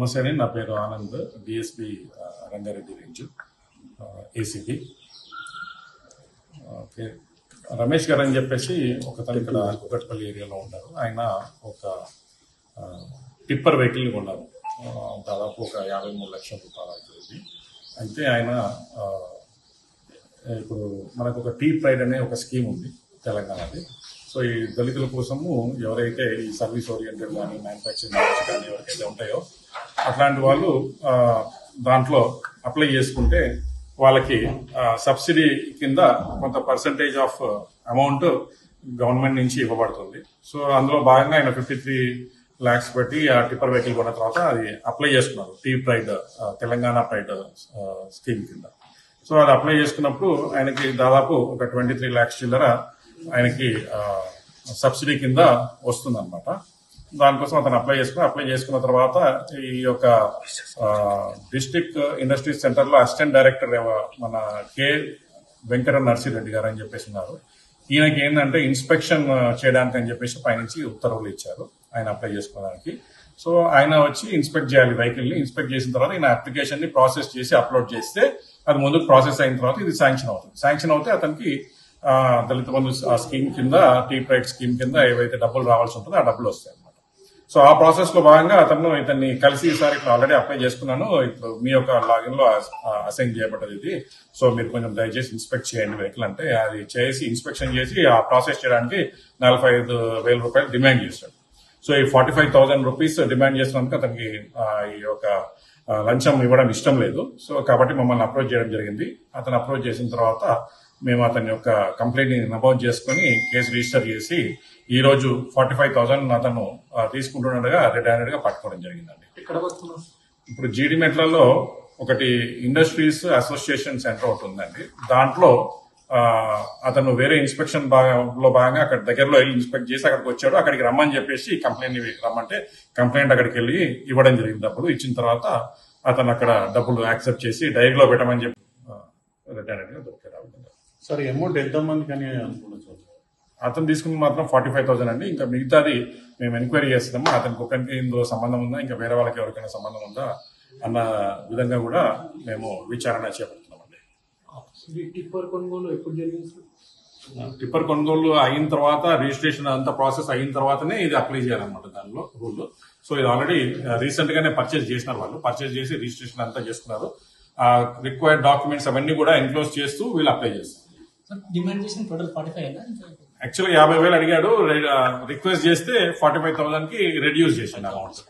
నమస్తే అండి, నా పేరు Anand, DSP Rangareddy range ACP. Okay, Ramesh గారు అని చెప్పేసి ఒకతను ఇక్కడ కుకట్పల్లి ఏరియాలో ఉంటారు. ఆయన ఒక టిప్పర్ వెహికల్ కొన్నారు, దాదాపు ఒక 53 లక్షల రూపాయలు అవుతుంది. అయితే ఆయన ఇప్పుడు మనకు ఒక టీ ప్రైడ్ అనే ఒక స్కీమ్ ఉంది తెలంగాణది. సో ఈ దళితుల కోసము ఎవరైతే ఈ సర్వీస్ ఓరియంటెడ్ కానీ మ్యానుఫ్యాక్చరింగ్ నాలెడ్జ్ కానీ ఎవరికైతే ఉంటాయో అట్లాంటి వాళ్ళు దాంట్లో అప్లై చేసుకుంటే వాళ్ళకి సబ్సిడీ కింద కొంత పర్సంటేజ్ ఆఫ్ అమౌంట్ గవర్నమెంట్ నుంచి ఇవ్వబడుతుంది. సో అందులో భాగంగా ఆయన 53 lakhs పెట్టి ఆ టిప్పర్ వెహికల్ కొన్న తర్వాత అది అప్లై చేసుకున్నారు tea pride, Telangana pride scheme కింద. సో అది అప్లై చేసుకున్నప్పుడు ఆయనకి దాదాపు ఒక 23 lakhs చిల్లర ఆయనకి సబ్సిడీ కింద వస్తుంది అనమాట. దానికోసం అతను అప్లై చేసుకున్న తర్వాత ఈ యొక్క డిస్ట్రిక్ట్ ఇండస్ట్రీస్ సెంటర్ లో అసిస్టెంట్ డైరెక్టర్ మన కె వెంకట నర్సిరెడ్డి గారు అని చెప్పేసి ఉన్నారు. ఈయనకి ఏంటంటే ఇన్స్పెక్షన్ చేయడానికి అని చెప్పేసి పైనుంచి ఉత్తర్వులు ఇచ్చారు ఆయన అప్లై చేసుకోవడానికి. సో ఆయన వచ్చి ఇన్స్పెక్ట్ చేయాలి వెహికల్ ని. ఇన్స్పెక్ట్ చేసిన తర్వాత ఈయన అప్లికేషన్ ని ప్రాసెస్ చేసి అప్లోడ్ చేస్తే అది ముందుకు ప్రాసెస్ అయిన తర్వాత ఇది శాంక్షన్ అవుతుంది. శాంక్షన్ అవుతే అతనికి దళిత బంధు ఆ స్కీమ్ కింద, టీ ప్రైడ్ స్కీమ్ కింద ఏవైతే డబ్బులు రావాల్సి ఉంటుందో ఆ డబ్బులు వస్తాయి అనమాట. సో ఆ ప్రాసెస్ లో భాగంగా ఇతన్ని కలిసి ఈసారి ఇక్కడ ఆల్రెడీ అప్లై చేసుకున్నాను, ఇప్పుడు మీ యొక్క లాగిన్ లో అసైన్ చేయబడ్డది ఇది, సో మీరు కొంచెం దయచేసి ఇన్స్పెక్ట్ చేయండి వెహికల్ అంటే అది చేసి ఇన్స్పెక్షన్ చేసి ఆ ప్రాసెస్ చేయడానికి 45,000 రూపాయలు డిమాండ్ చేశాడు. సో ఈ 45,000 రూపీస్ డిమాండ్ చేసినందుకు అతనికి ఈ యొక్క లంచం ఇవ్వడం ఇష్టం లేదు. సో కాబట్టి మమ్మల్ని అప్రోచ్ చేయడం జరిగింది. అతను అప్రోచ్ చేసిన తర్వాత మేము అతని యొక్క కంప్లైంట్ ని నమోదు చేసుకుని కేసు రిజిస్టర్ చేసి ఈ రోజు 45,000 అతను తీసుకుంటుండగా రెడ్ హ్యాండెడ్ గా పట్టుకోవడం జరిగిందండి. ఇప్పుడు జీడి మెట్లలో ఒకటి ఇండస్ట్రీస్ అసోసియేషన్ సెంటర్ ఒకటి ఉందండి. దాంట్లో అతను వేరే ఇన్స్పెక్షన్ లో భాగంగా అక్కడ దగ్గరలో వెళ్ళి ఇన్స్పెక్ట్ చేసి అక్కడికి వచ్చాడు. అక్కడికి రమ్మని చెప్పేసి కంప్లైంట్ రమ్మంటే కంప్లైంట్ అక్కడికి వెళ్ళి ఇవ్వడం జరిగింది. డబ్బులు ఇచ్చిన తర్వాత అతను అక్కడ డబ్బులు యాక్సెప్ట్ చేసి డైరీలో పెట్టమని చెప్పి రెడ్ హ్యాండెడ్ గా దొరికారు. సార్ అమౌంట్ ఎంత మందికి అని అనుకోవచ్చు? అతను తీసుకుని మాత్రం 45,000 అండి. ఇంకా మిగతాది మేము ఎంక్వైరీ చేస్తున్నాము. అతనికి ఒకరికి ఇందులో సంబంధం ఉందా, ఇంకా వేరే వాళ్ళకి ఎవరికైనా సంబంధం ఉందా అన్న విధంగా కూడా మేము విచారణ చేపడుతున్నామండి. టిప్పర్ కొనుగోలు ఎప్పుడు జరిగింది? టిప్పర్ కొనుగోలు అయిన తర్వాత రిజిస్ట్రేషన్ అంతా ప్రాసెస్ అయిన తర్వాతనే ఇది అప్లై చేయాలన్నమాట దానిలో రూల్. సో ఇది ఆల్రెడీ రీసెంట్ గానే పర్చేజ్ చేసినారు వాళ్ళు. పర్చేజ్ చేసి రిజిస్ట్రేషన్ అంతా చేసుకున్నారు. రిక్వైర్డ్ డాక్యుమెంట్స్ అవన్నీ కూడా ఎన్క్లోజ్ చేస్తూ వీళ్ళు అప్లై చేస్తారు. డిమాండ్ చేసిన టోటల్ 45 యాక్చువల్గా 50,000 అడిగాడు. రిక్వెస్ట్ చేస్తే 45,000 కి రెడ్యూస్ చేసిండు అమౌంట్.